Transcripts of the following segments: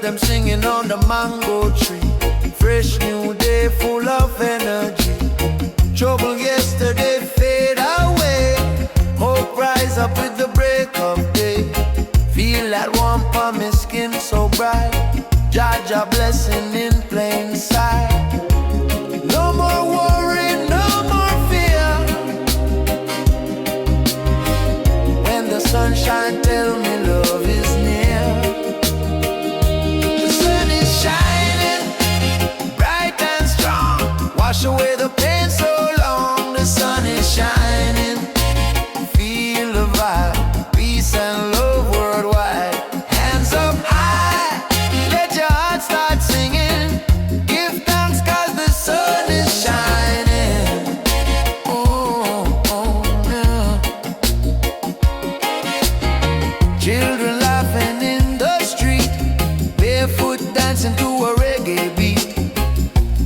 them singing on the mango tree. Fresh new day full of energy. Trouble yesterday fade away. Hope rise up with the break of day. Feel that warmth on my skin so bright. Jaja blessing in plain sight. No more worry, no more fear. When the sunshine tell me love is near. The sun is shining bright and strong. Wash away the pain so long. The sun is shining. Feel the vibe. Peace and love worldwide. Hands up high. Let your heart start singing. Give thanks cause the sun is shining. Oh, oh, yeah. Children laughing in the street. Barefoot dancing to a reggae beat.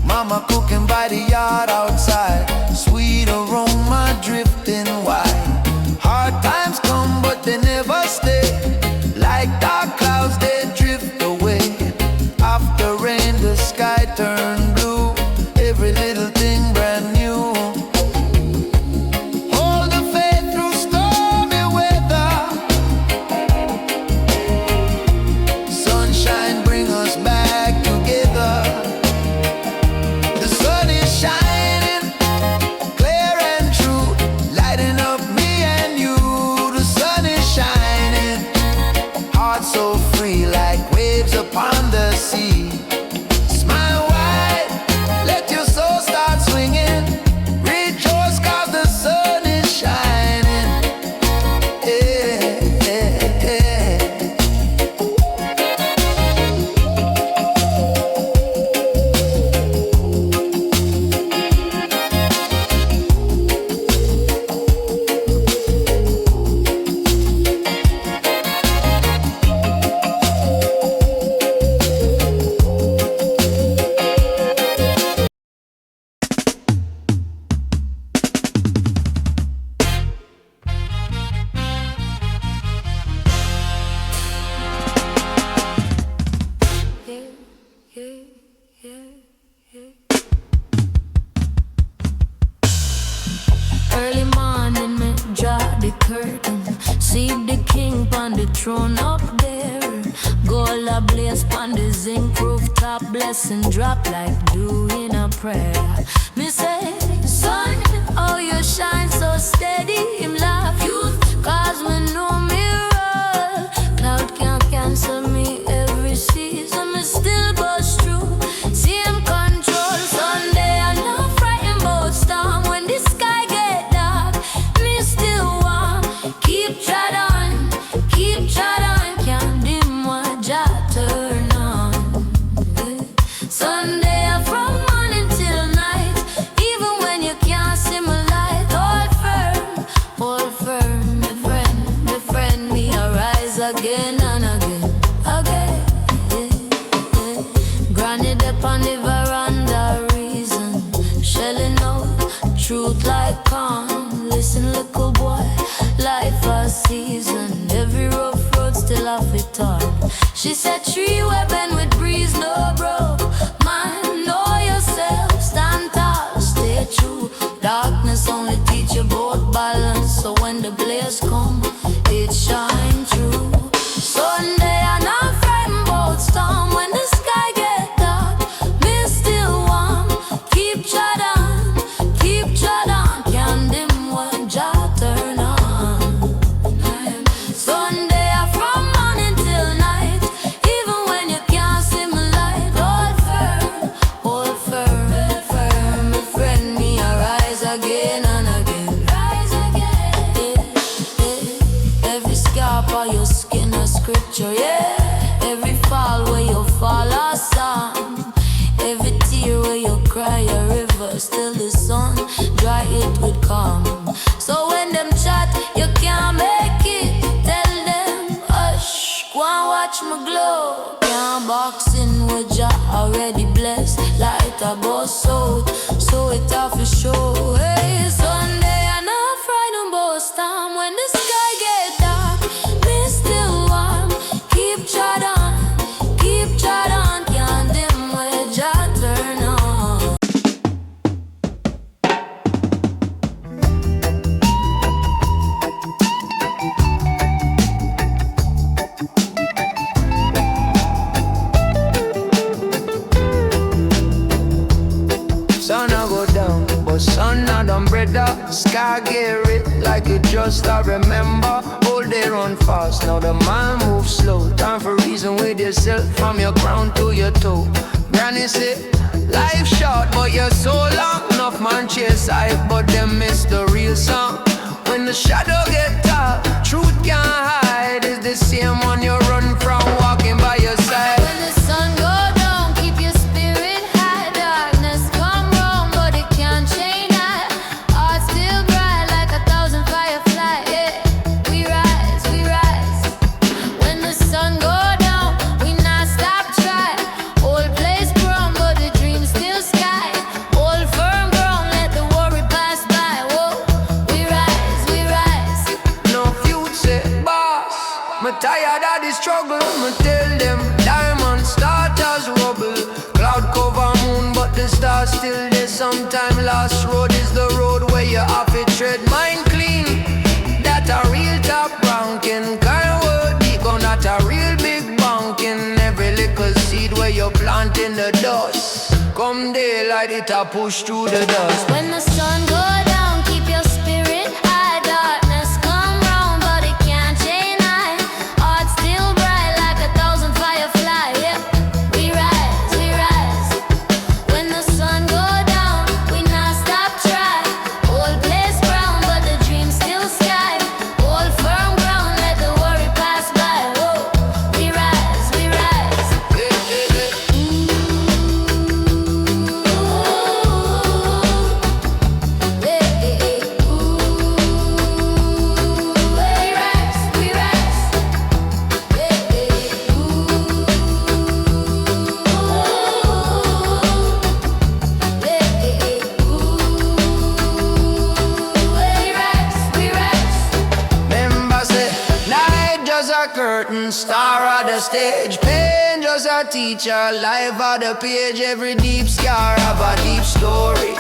Mama cooking by the yard outside. Sweet aroma drifting wide. Hard times come but they never stay. Like dark clouds they drift away. After rain the sky turn blue. Every little thing brand new. Hold the faith through stormy weather. Sunshine bring us back together. The sun is shining clear and true, lighting up me and you. The sun is shining, heart so free like waves upon the sea. Smile wide, let your soul start swinging. Rejoice cause the sun is shining. Yeah, yeah, yeah. Early morning, me draw the curtain. See the king on the throne up there. Gold ablaze on the zinc rooftop. Blessing drop like dew in a prayer. Me say, son, oh you shine so steady. Him love you, cause me know me roll. Cloud can't cancel me every season. Me still bust through. See him control Sunday. I'm not frightened about storm. When the sky get dark, me still want keep trod on, keep trod on. Can't dim what Jah turn on. Sunday from morning till night. Even when you can't see my light. Hold firm, my friend, me arise again and again, again. Granted upon the veranda reason, shelling out truth like calm. Listen little boy, life a season. Every rough road still off it on. She said tree web and with breeze no broke. Man, know yourself, stand tall, stay true. Darkness only teach you both balance. So when the blaze come, it shine through. Sunday I'm not frightened about storm. When the sky get dark, me still warm. Keep trod on, keep trod on. Can't dim when Jah turn on. Sunday from morning till night. Even when you can't see my light. Hold firm, my friend, me arise again and again. Rise again. Every scar on your skin a scripture, yeah. Every fall where you fall a song. Every tear where you cry a river. Still the sun dry it with calm. So when them chat you can't make it, tell them hush, go and watch me glow. Can't box in with Jah already blessed. Light a bus out, so it off the show. Hey, Sunday I'm not frightened about storm. When the sky get dark, me still warm. Keep trod on, keep trod sky get it like it just I remember. Old day run fast, now the man move slow. Time for reason with yourself from your crown to your toe. Granny say, life short but you're so long. Enough man chase hype but them miss the real song. When the shadow get tall, truth can't hide. It's the same one you run from walking by your side. When the sun go down, keep your spirit high. Darkness come round, but it can't change that. Heart still bright like 1,000 fireflies. Yeah, we rise, we rise. When the sun go down, we not stop try. Old place grown, but the dream still sky. Old firm ground, let the worry pass by. Whoa, we rise, we rise. No future, boss. Me tired of the struggle. Me tell them diamond start as rubble. Cloud cover moon, but the stars still there. Sometime lost road is the road where you have to tread. Mind clean, that a real top ranking. Kind word deep, but not a real big banking. Every little seed where you plant in the dust. Come daylight, it a push through the dust. When the sun go down, keep your spirit high. Darkness come round, but it can't change night. Heart still bright like 1,000 fireflies. Yeah, we rise, we rise. When the sun go down, we not stop try. Old place ground, but the dream still sky. Old firm ground, let the worry pass by. Whoa, we rise, we rise. Remember say, night just a curtain, star of the stage. Pain just a teacher, life of the page. Every deep scar have a deep story.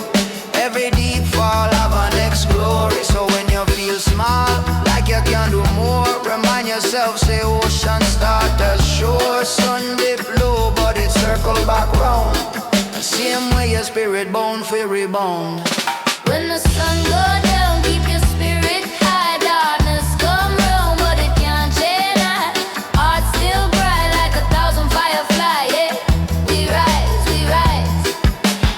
Every deep fall have a next glory. So when you feel small, like you can do more, remind yourself, say ocean start as shore. Sun dip low, but it circle back round. Same way your spirit bound for rebound. When the sun go down, keep your spirit high. Darkness come round, but it can't change that. Heart still bright like 1,000 fireflies. Yeah, we rise, we rise.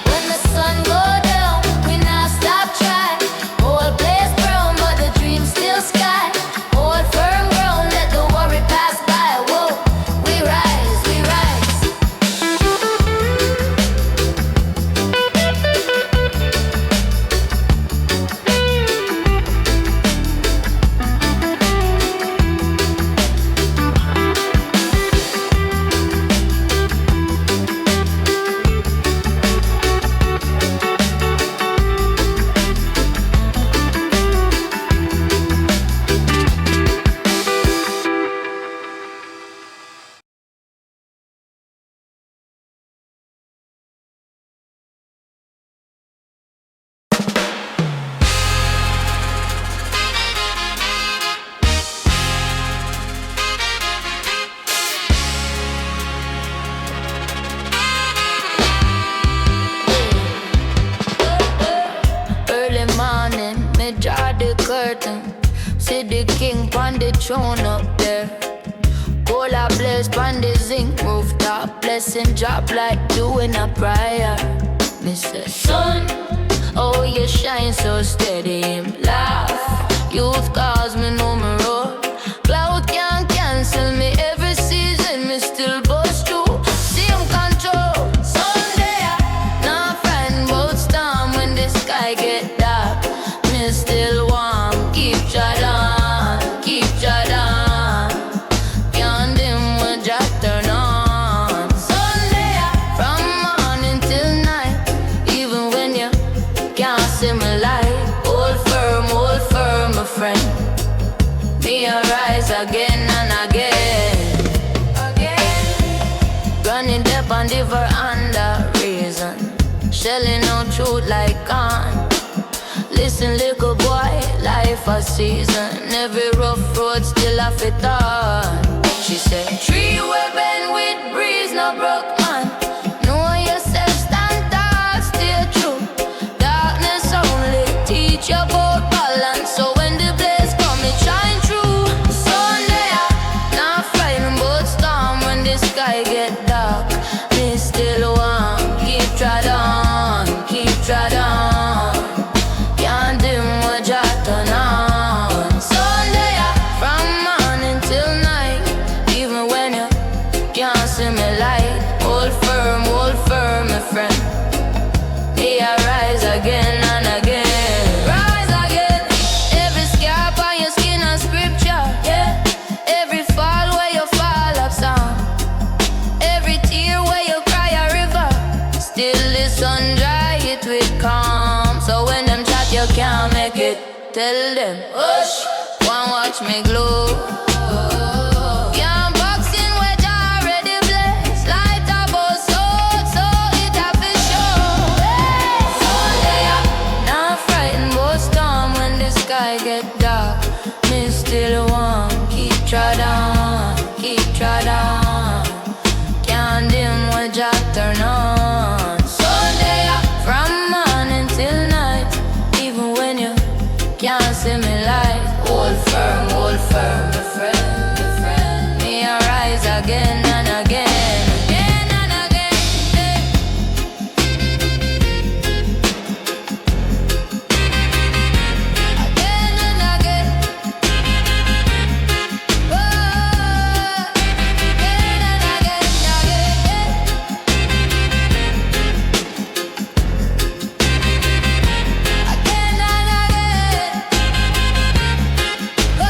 When the sun go down, we not stop try. Old place grown, but the dream still sky. Old firm ground, let the worry pass by. Whoa, we rise, we rise. Early morning, me draw the curtain. See the king pon the throne up there. Cola blaze pon the zinc rooftop. Blessing drop like doing a prayer. Me say, son, oh you shine so steady. Him laugh. Youth cause me know me road. Cloud can't cancel me every season. Me still bust through. Same control. Someday I not frightened about storm when the sky get dark. Me still warm. Keep Jordan, keep Jordan. Can't dim when Jack turn on. Sunday from morning till night. Even when you can't see me light. Hold firm, my friend. Me arise again and again. Running deep on the veranda, reason. Shelling out truth like Khan. Listen, little boy, life a season. Every rough road still a fit on. She said, tree we bend with breeze, no broke man. Know yourself, stand tall, stay true. Darkness only teach you about tell them, hush, one watch me glow. Can't box in wedge already blessed. Light up our soul, so it have to show. Hey, not frightened but storm when the sky get dark. Me still want keep trod on, keep trod on. Can't dim when Jah turn on. Sunday from morning till night. Even when you can't see me light. Hold firm, my friend, my friend. Me arise again and again, again and again. Again and again. Oh, again and again, again. Again and again. Oh.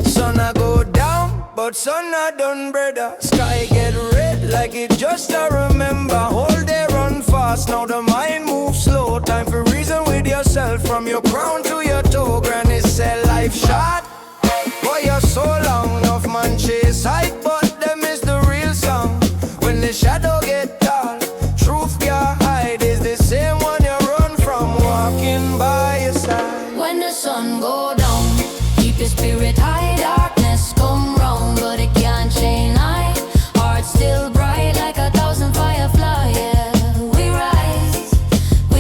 Sun a go down, but sun a done, brother. Sky get red like it just a remember. Whole day run fast, now the mind moves slow. Time for reason with yourself from your crown to your toe. Granny said life short, boy you're so long. Enough man chase height, but them is the real song. When the shadow get tall, truth can't hide. Is the same one you run from, walking by your side. When the sun go down, keep your spirit high. Darkness come round, but it can't chain high. Heart still bright like 1,000 firefly. Yeah, we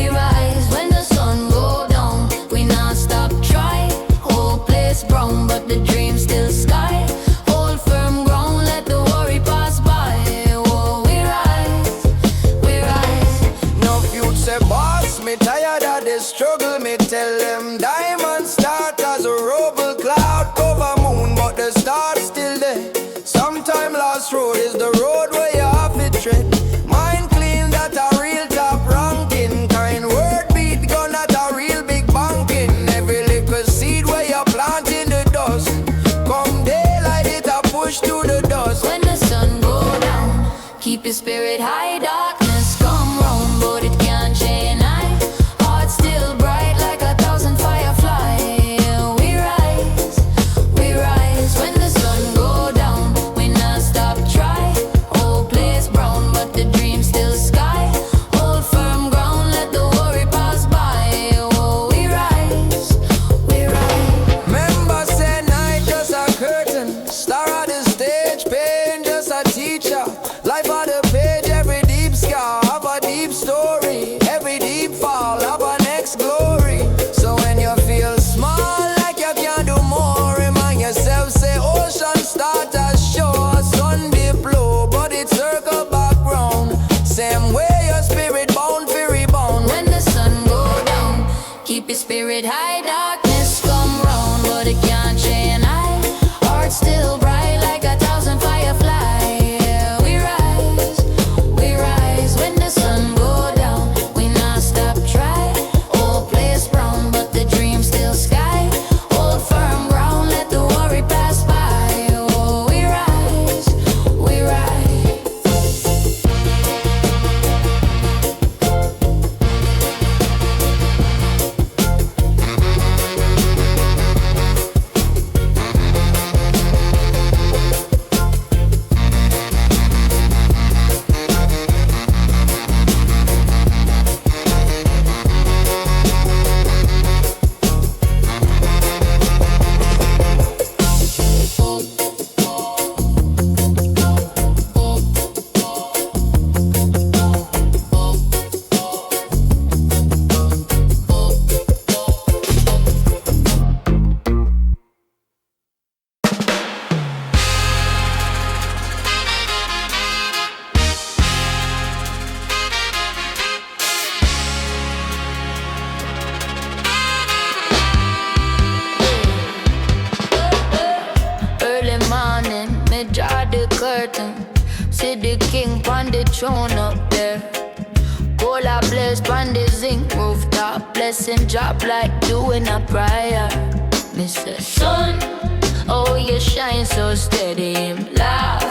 rise when the sun go down. We not stop try. Whole place brown, but the dream still sky. Hold firm ground, let the worry pass by. Oh, we rise. No future boss, me tired of the struggle. Me tell them diamonds start as a rubble cloud cover moon, but the stars still there. Sometime last road is the road where you have to tread. Mind clean, that a real top ranking. Kind word beat gun, that a real big banking. Every little seed where you plant in the dust. Come daylight, it a push to the dust. When the sun go down, keep your spirit high. Darkness come round, but it can't chain high. Heart still bright like 1,000 firefly. We rise when the sun go down. We not stop try. Whole place brown, but the dream still sky. Hold firm ground, let the worry pass by. Oh, we rise. Member said night just a curtain. Star of the stage, pain just a teacher. Life on the page, every deep scar have a deep story. Every deep fall have a next glory. So when you feel small like you can't do more, remind yourself, say ocean start as shore. Sun dip low, but it circle back round. Same way your spirit bound for rebound. When the sun go down, keep your spirit high. Darkness come round, but it can't chain high. Heart still bright like 1,000 firefly. Yeah, we rise when the sun go down. We not stop try. Whole place brown, but the dream still sky. Hold firm ground, let the worry pass by. Oh, we rise. curtain. See the king on the throne up there. Go All I bless on the zinc rooftop. Blessing drop like doing a prayer. Mr. Sun, oh you shine so steady. Him laugh.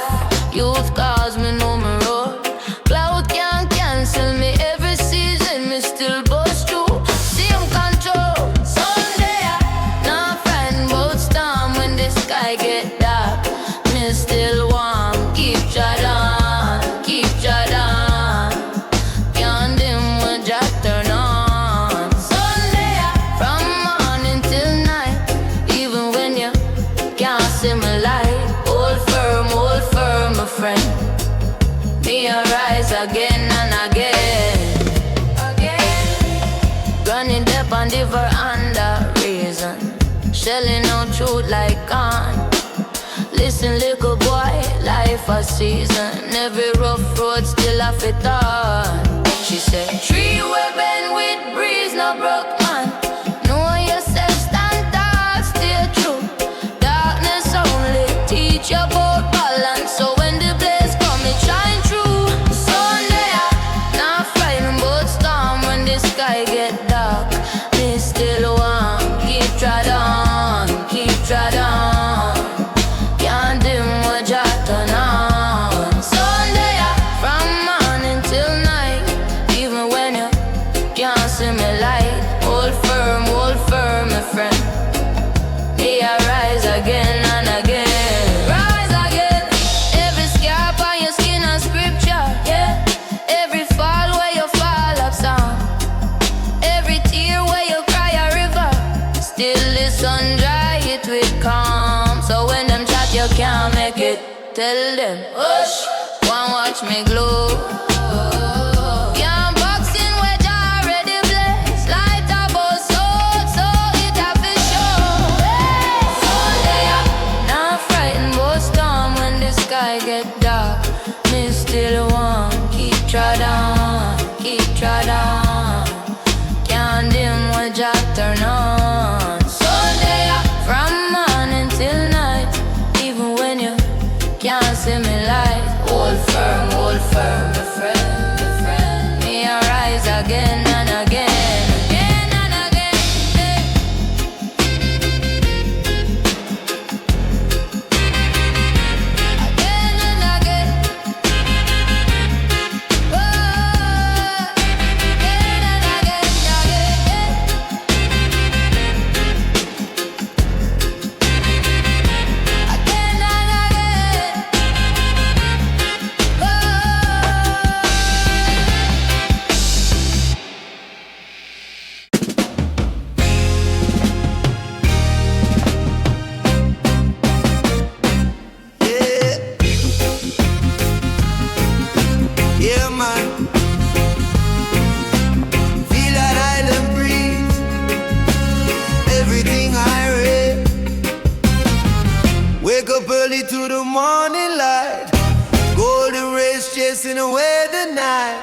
Youth cause me know me road. Cloud can't cancel me every season. Me still bust through. Same control. Sunday not fighting both storm when the sky get dark. Me still warm. Keep shut on. Keep shut on. Can't dim when Jack turn on. Sunday from morning till night. Even when you can't see me light. Hold firm, my friend. Me arise again and again. Running deep on the veranda, reason. Shelling out truth like gone. Listen, little boy, life a season. Every rough road still a fit on. She said, tree we bend with breeze, no broke man. Know yourself, stand tall, stay true. Darkness only teach you about balance. So when the blaze come, it shine through. Sunday, not fighting both storm when the sky get dark. Me still warm, keep trod on, keep trod on. Can't dim what you turn on. Sunday, from morning till night. Even when you can't see me light. Hold firm, my friend. Me I rise again and again. Rise again. Every scar on your skin a scripture, yeah. Every fall where you fall up song. Every tear where you cry a river. Still the sun dry it with calm. So when them chat you can't make it. Tell them, hush, one watch me glow. Can't box in where you already blessed. Light up our soul, so it have to show. Sunday, not frightened but storm when the sky get dark. Me still warm, keep trod on, keep trod on. Can't dim when you turn on. Sunday, from morning till night. Even when you can't see me light. Hold firm, my friend, my friend. Me arise again and again, again and again, hey. Again and again. Oh, again and again, again. Again and again. Yeah, man. Feel that island breeze. Everything I read. Wake up early to the morning light. Golden rays chasing away the night.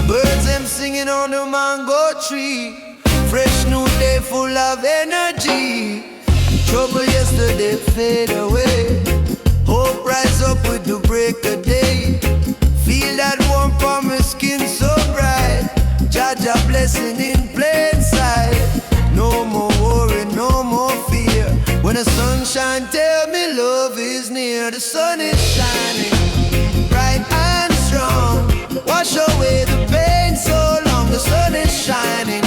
Birds them singing on the mango tree. Fresh new day full of energy. Trouble yesterday fade away. Hope rise up with the break of day. Feel that warmth on my skin so bright. Jaja blessing in plain sight. No more worry, no more fear. When the sunshine tell me love is near. The sun is shining bright and strong. Wash away the pain so long. The sun is shining.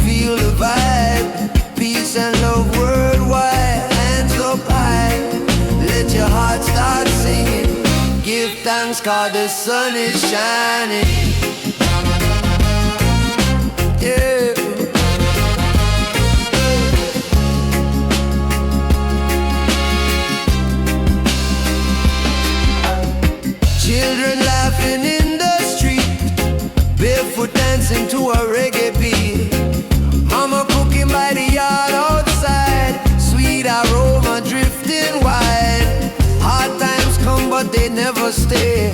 Feel the vibe. Peace and love worldwide. Hands up high. Let your heart start singing. Give thanks 'cause the sun is shining. Yeah. Children laughing in the street, barefoot dancing to a reggae beat. Mama cooking by the yard outside, sweet aroma drifting wide. Hard times come but they never stay.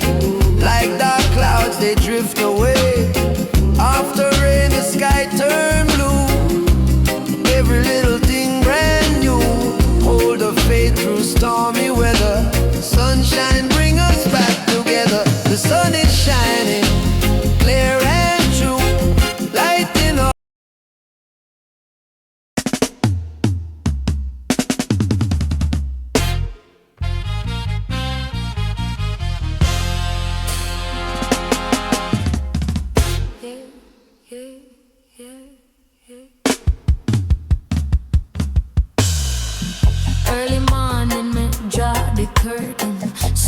Like dark clouds they drift away. After rain the sky turn blue. Every little thing brand new. Hold the faith through stormy weather. Sunshine bring us back together. The sun is shining clear and true.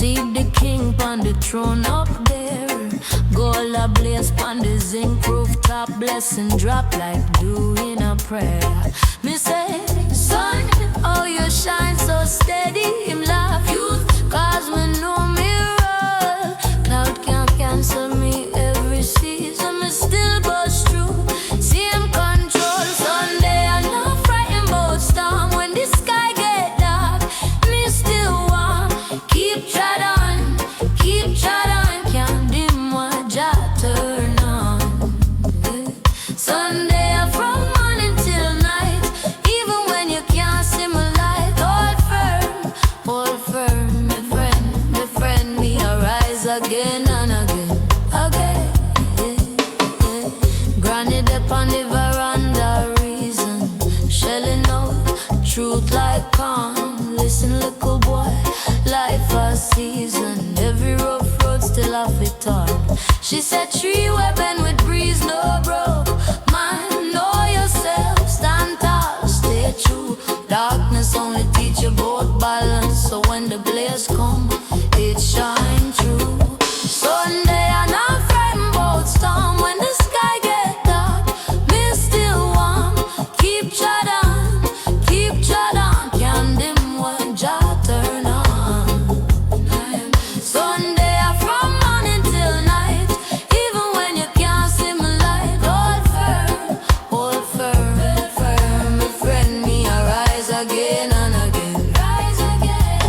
See the king on the throne up there. Gold a blaze on the zinc rooftop. Blessing drop like dew in a prayer. Me say, son, oh you shine so steady. Him laugh youth, cause we know me roll. Cloud can't cancel me every season. Me still bust through. See him control. Sunday I'm not frightened about storm. When the sky get dark, me still warm. Keep trod on, keep trod on. Can't dim what Jah turn on. Sunday I'm from morning till night. Even when you can't see my light. Hold firm, my friend, me arise again and again, again. Granny up on the veranda, reason shelling out truth like calm. Listen, little boy, life a season. Every rough road still have it on. She said, tree where bend with breeze, no broke. Man, know yourself, stand tall, stay true. Darkness only teach you both balance. So when the blaze come, it shine through. Sunday I'm not frightened about storm. When the sky get dark, me still warm. Keep trod on, keep trod on. Can't dim when Jah turn on. Sunday I'm from morning till night. Even when you can't see my light. Hold firm, my friend, me arise again and again. Rise again.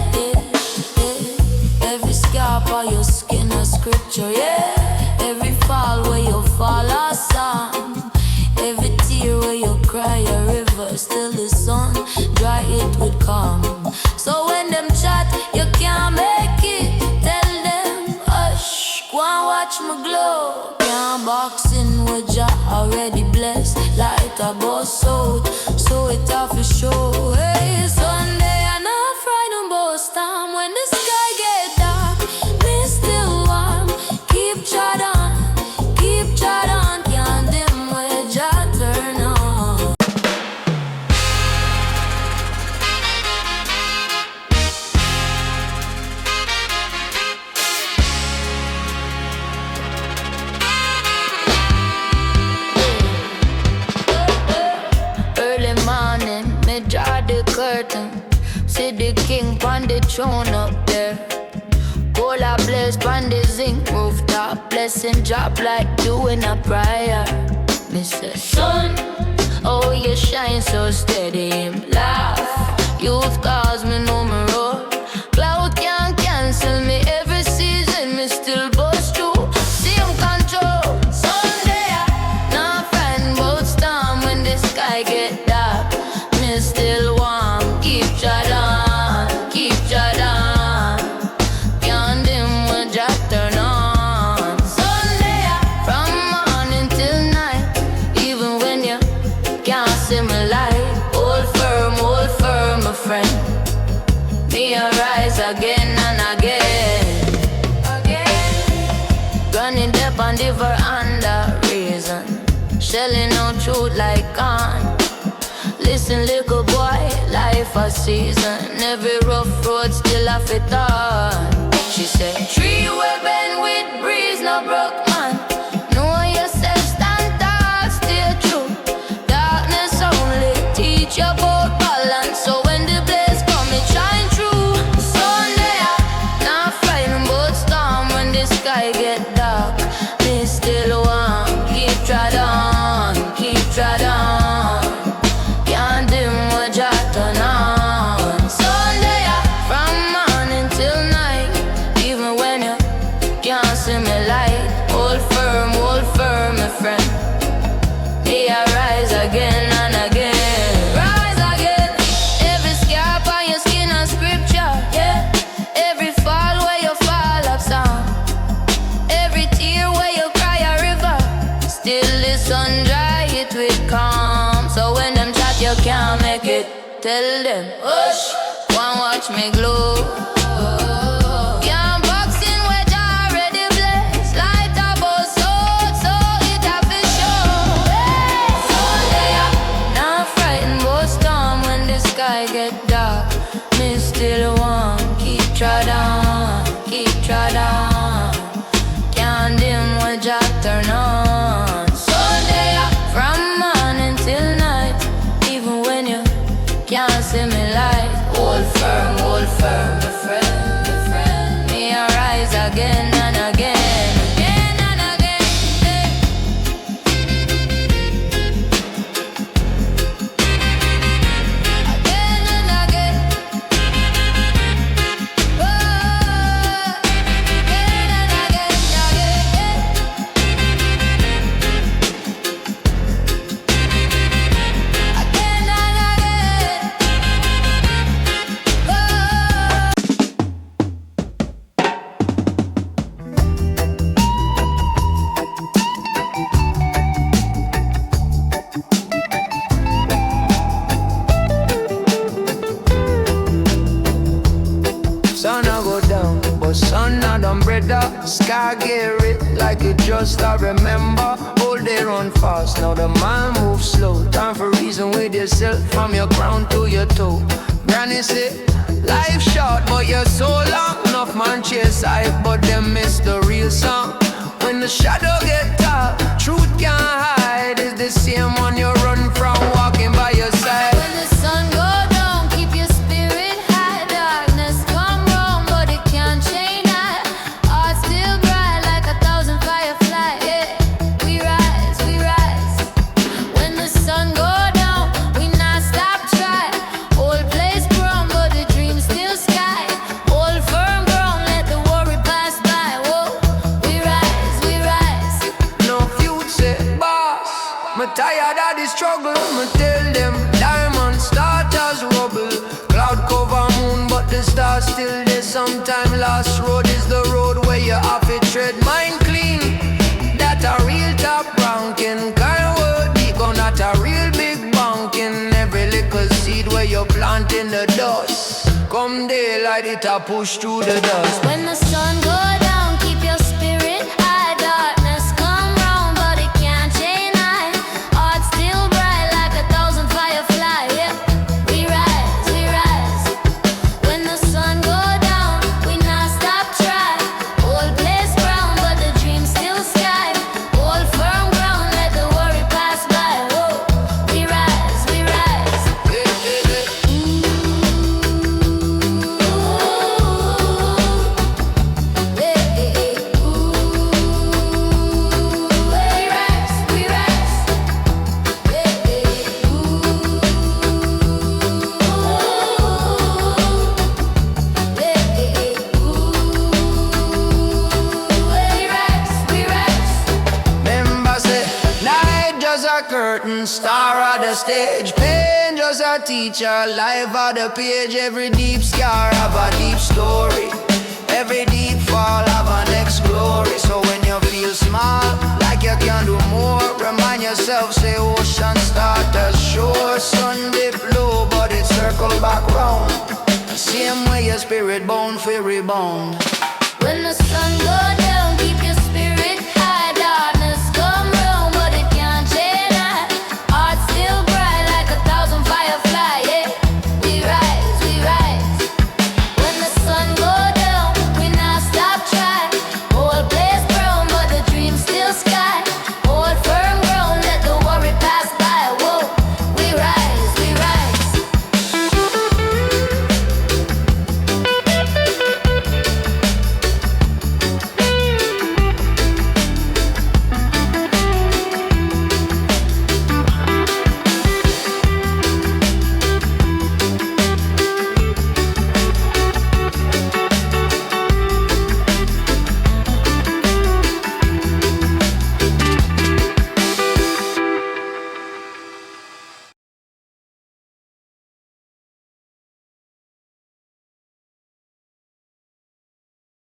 Every scar on your skin a scripture, yeah. Every fall where you fall a song. Every tear where you cry a river. Still the sun dry it with calm. So when them chat you can't make it, tell them hush, go and watch me glow. Can't box in with Jah already blessed. Light a bus out, so it off the show. Hey, Sunday I'm not frightened about storm. When the sky get dark, me still warm. Keep trod on, keep trod on. Can't dim where Jah turn on. Early morning, me draw the curtain. See the king on the throne up there. Gold a blaze on the zinc rooftop. Blessing drop like dew in a prayer. Me say, son, oh you shine so steady. Him laugh, youth cause me know me roll. Cloud can't cancel me every season. Me still bust through. See him control. Sunday not frightened about storm. When the sky get dark, me still warm. Keep trod on, keep trod on. Can't dim when Jah turn on. Sunday from morning till night. Even when you can't see my light. Hold firm, my friend. Me arise again and again, again. Running up on the veranda, reason shelling out truth like calm. Listen, little boy, life a season. Every rough road still have it on. She said, tree where bend with breeze, no broke man. Know yourself, stand tall, stay true. Darkness only teach you about balance. So when the blaze come, it shine through. Sunday, not frightened about storm. When the sky get dark, me still warm. Keep trod on, keep trod on. Can't dim what Jah turn on. Sunday from morning till night. Even when you can't see me light. Hold firm, my friend. Me arise again and again. Rise again. Every scar on your skin a scripture, yeah. Every fall where you fall up sound. Every tear where you cry a river. Still the sun dry it with calm. So when them chat you can't make it, tell them hush, go and watch me glow. Can't box in where Jah already blessed. Light a bus out, so it have to show. Sunday not frightened about storm. When the sky get dark, me still warm. Keep trod on, keep trod on. Can't dim what Jack turn on. So day from morning till night, even when you can't see me light. Hold firm, my friend, my friend. Me arise again and again, again and again. Again and again. Oh, again and again, again. Again and again. Oh. Sun a go down, but sun a done brother. Sky get red like it just I remember. All day run fast, now the man move slow. Time for reason with yourself, from your crown to your toe. Granny say, life short, but you're so long. Enough man chase hype, but them miss the real song. When the shadow get tall, truth can't hide. It's the same one you run from, walking by your side. When the sun go down, keep your spirit high. Darkness come round, but it can't change that. Heart still bright like 1,000 fireflies. Yeah, we rise, we rise. When the sun go down, we not stop try. Old place grown, but the dream still sky. Hold firm ground, let the worry pass by. Whoa, we rise, we rise. No future, boss. Me tired of the struggle. Me tell them diamond start as rubble. Cloud cover moon, but the stars still there. Sometime last road is the road where you have to tread. Mind clean, that a real top ranking. Kind word deep, but not a real big banking. Every little seed where you plant in the dust. Come daylight, it a push through the dust. When the sun go down, keep your spirit high. Darkness come round, but it can't change night. Heart still bright like 1,000 fireflies. Yeah, we rise, we rise. When the sun go down, we not stop try. Old place ground, but the dream still sky. Hold firm ground, let the worry pass by. Whoa, we rise, we rise. Remember say, night just a curtain, star of the stage. Pain just a teacher, life of the page. Every deep scar have a deep story. Every deep fall have a next glory. So when you feel small, like you can do more, remind yourself, say ocean start as shore. Sun dip low, but it circle back round. Same way your spirit bound for rebound.